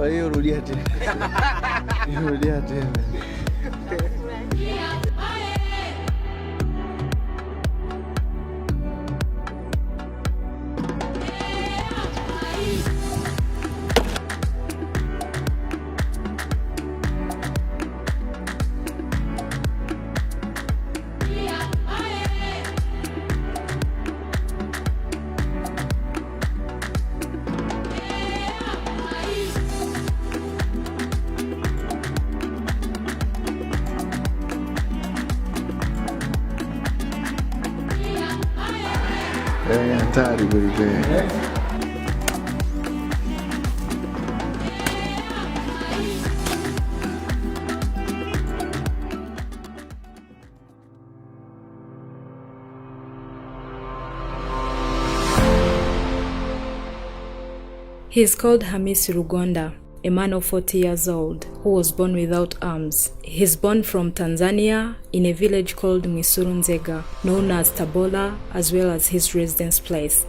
hiyo rudia tena. Rudia tena. Hatari kweli kweli. He is called Hamisi Rugonda, a man of 40 years old who was born without arms. He is born from Tanzania in a village called Mwisurunzega, known as Tabora, as well as his residence place.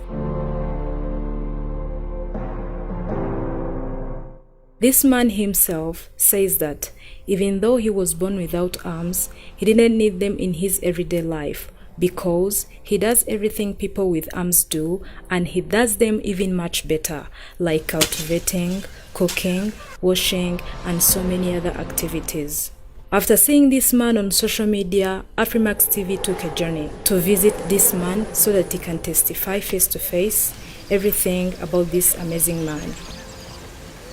This man himself says that even though he was born without arms, he didn't need them in his everyday life, because he does everything people with arms do, and he does them even much better, like cultivating, cooking, washing, and so many other activities. After seeing this man on social media, Afrimax TV took a journey to visit this man so that he can testify face to face everything about this amazing man.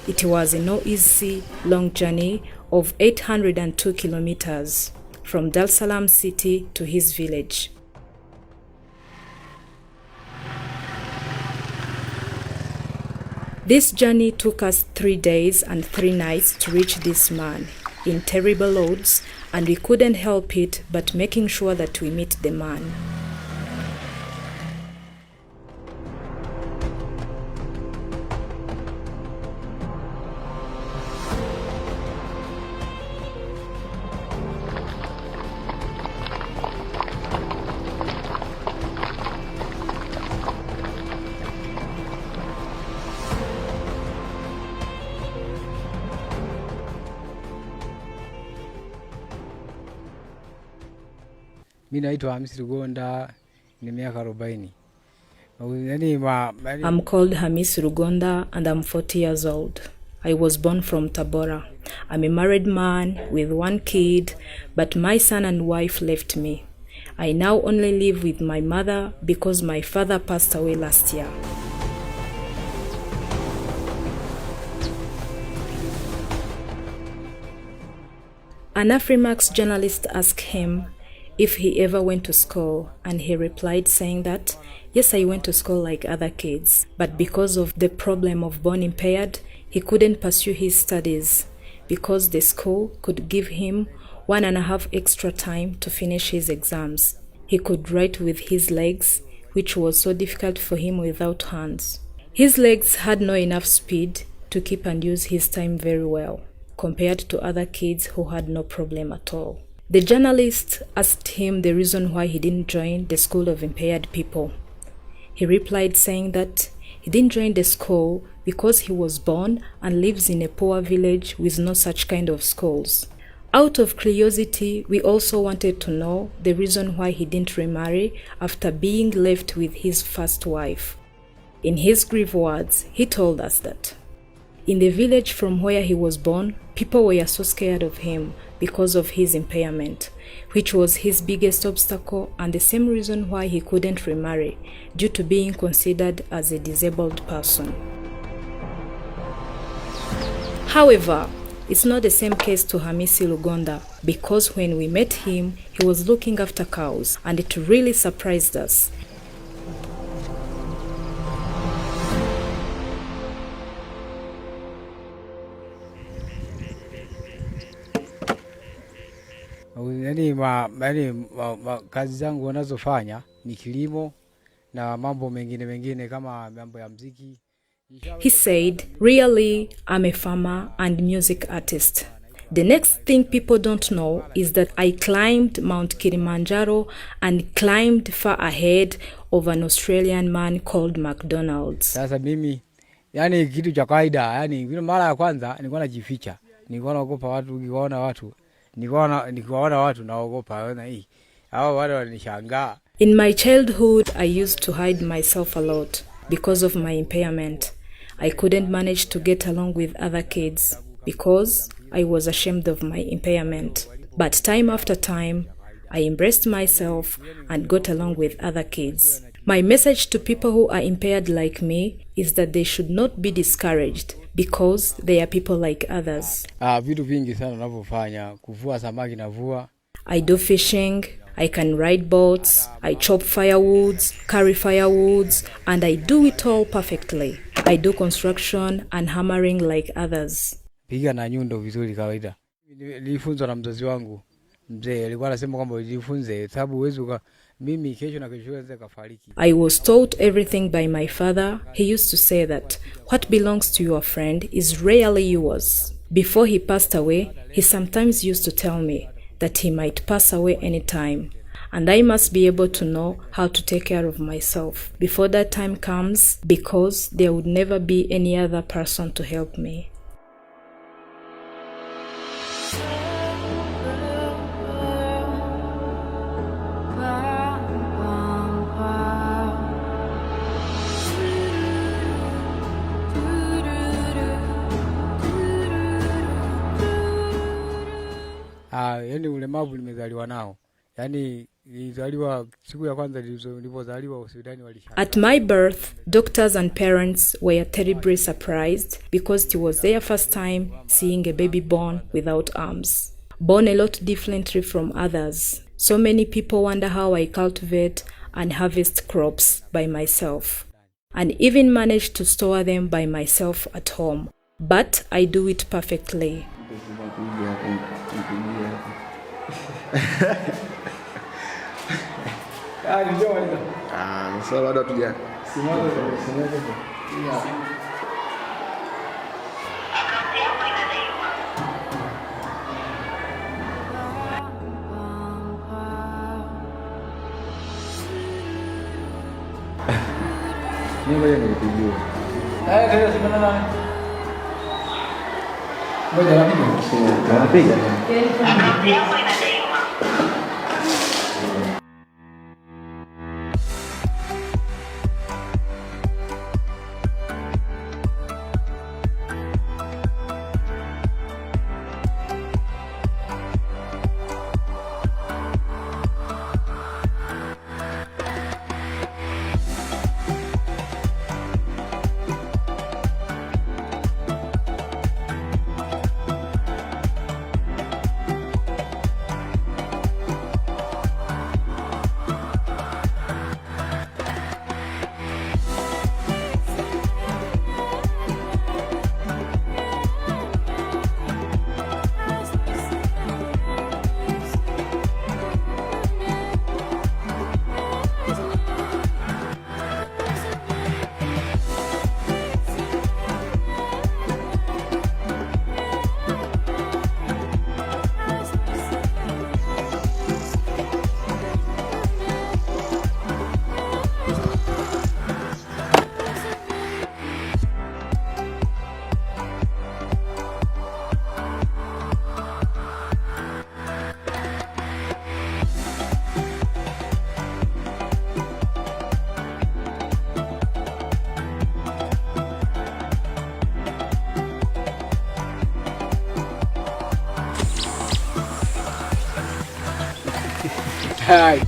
It was a no easy long journey of 802 kilometers from Dar es Salaam city to his village. This journey took us 3 days and 3 nights to reach this man in terrible odds, and we couldn't help it but making sure that we meet the man. Mimi naitwa Hamisi Rugonda, ni miaka 40. I'm called Hamisi Rugonda and I'm 40 years old. I was born from Tabora. I'm a married man with 1 kid, but my son and wife left me. I now only live with my mother because my father passed away last year. An Afrimax journalist asked him if he ever went to school, and he replied saying that, yes, I went to school like other kids, but because of the problem of born impaired, he couldn't pursue his studies because the school could give him 1.5 extra time to finish his exams. He could write with his legs, which was so difficult for him without hands. His legs had not enough speed to keep and use his time very well, compared to other kids who had no problem at all. The journalist asked him the reason why he didn't join the school of impaired people. He replied saying that he didn't join the school because he was born and lives in a poor village with no such kind of schools. Out of curiosity, we also wanted to know the reason why he didn't remarry after being left with his first wife. In his grave words, he told us that in the village from where he was born, people were so scared of him because of his impairment, which was his biggest obstacle and the same reason why he couldn't remarry, due to being considered as a disabled person. However, it's not the same case to Hamisi Rugonda, because when we met him, he was looking after cows, and it really surprised us. Kazi zangu wanazofanya ni kilimo na mambo mengine kama mambo ya muziki. He said, really, I'm a farmer and music artist. The next thing people don't know is that I climbed Mount Kilimanjaro and climbed far ahead of an Australian man called McDonald's. Sasa mimi yani kitu cha kawaida. Yani mara ya kwanza nilikuwa najificha, nilikuwa naogopa watu, nikiwaona watu naogopa, na hii hao wale wananishangaa. In my childhood, I used to hide myself a lot because of my impairment. I couldn't manage to get along with other kids because I was ashamed of my impairment. But time after time, I embraced myself and got along with other kids. My message to people who are impaired like me is that they should not be discouraged because they are people like others. Vitu vingi sana ninavyofanya, kuvua samaki navua. I do fishing, I can ride boats, I chop firewoods, carry firewoods, and I do it all perfectly. I do construction and hammering like others. Piga na nyundo vizuri kawaida. Nilifunzwa na mzazi wangu. Mzee alikuwa anasema kwamba ujifunze sababu uwezo mimi kesho na kesho weze kafariki. I was taught everything by my father. He used to say that what belongs to your friend is rarely yours. Before he passed away, he sometimes used to tell me that he might pass away anytime, and I must be able to know how to take care of myself before that time comes, because there would never be any other person to help me. Yani ulemavu nimezaliwa nao. Yani nilizaliwa siku ya kwanza nilipozaliwa hospitali walishangaa. At my birth, doctors and parents were terribly surprised because it was their first time seeing a baby born without arms, born a lot differently from others. So many people wonder how I cultivate and harvest crops by myself, and even manage to store them by myself at home. But I do it perfectly. Sasa bado tuja. Ni ngoja nipigie. Tena simama nani? Ngoja napiga. Hai.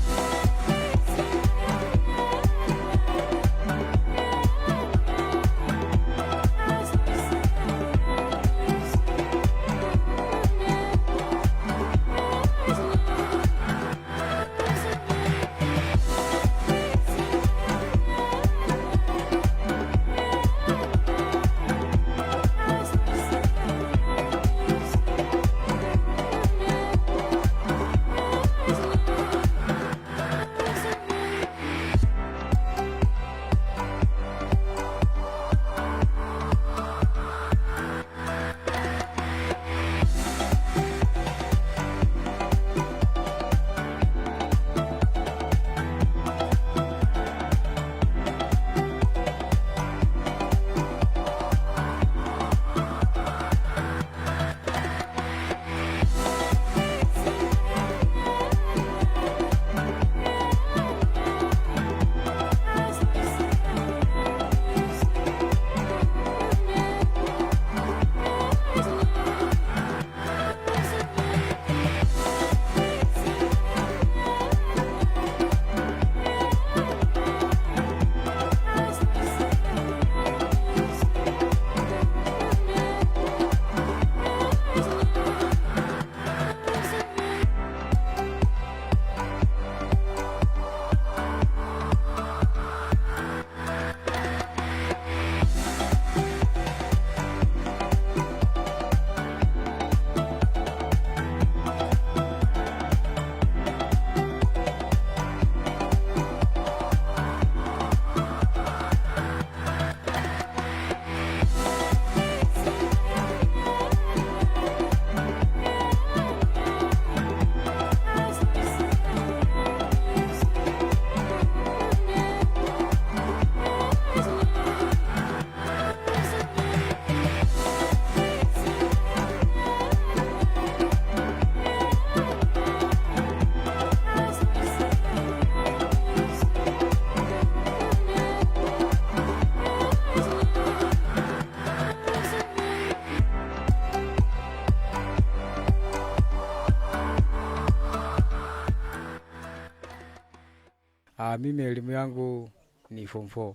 Mimi elimu yangu ni form 4.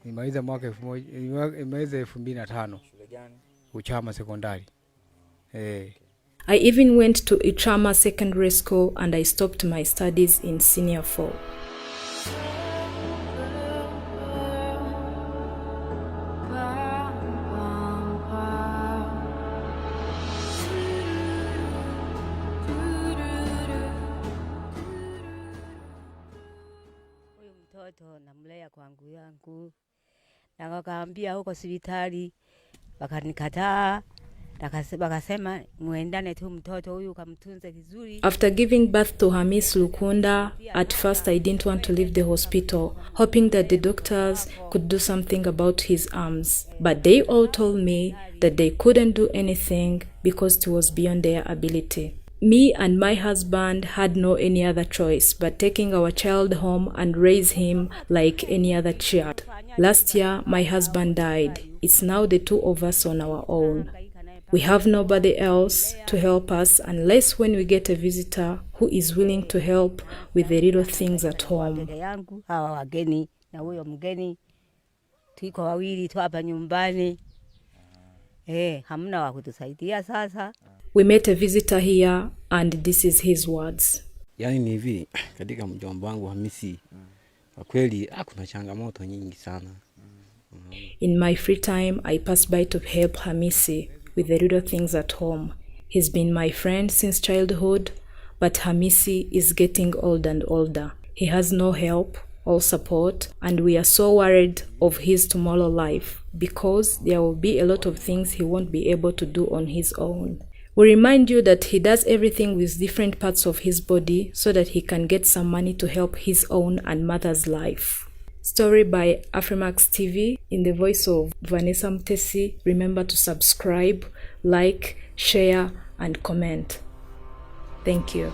Nimaliza mwaka 2005. Shule gani? Uchama Sekondari. I even went to Ichama Secondary School and I stopped my studies in senior 4. Mtoto namlea kwangu yangu, na wakaambia huko hospitali, wakanikataa, wakasema muendane tu mtoto huyu kamtunze vizuri. After giving birth to Hamis Lukunda, at first I didn't want to leave the hospital, hoping that the doctors could do something about his arms. But they all told me that they couldn't do anything because it was beyond their ability. Me and my husband had no any other choice but taking our child home and raise him like any other child. Last year, my husband died. It's now the two of us on our own. We have nobody else to help us unless when we get a visitor who is willing to help with the little things at home. Hawa wageni na huyo mgeni tuko wawili tu hapa nyumbani. Hamna wa kutusaidia sasa. We met a visitor here and this is his words. Yani ni hivi, katika mjomba wangu Hamisi, kwa kweli kuna changamoto nyingi sana. In my free time, I pass by to help Hamisi with the little things at home. He's been my friend since childhood, but Hamisi is getting old and older. He has no help or support, and we are so worried of his tomorrow life because there will be a lot of things he won't be able to do on his own. We remind you that he does everything with different parts of his body so that he can get some money to help his own and mother's life. Story by Afrimax TV in the voice of Vanessa Mtesi. Remember to subscribe, like, share, and comment. Thank you.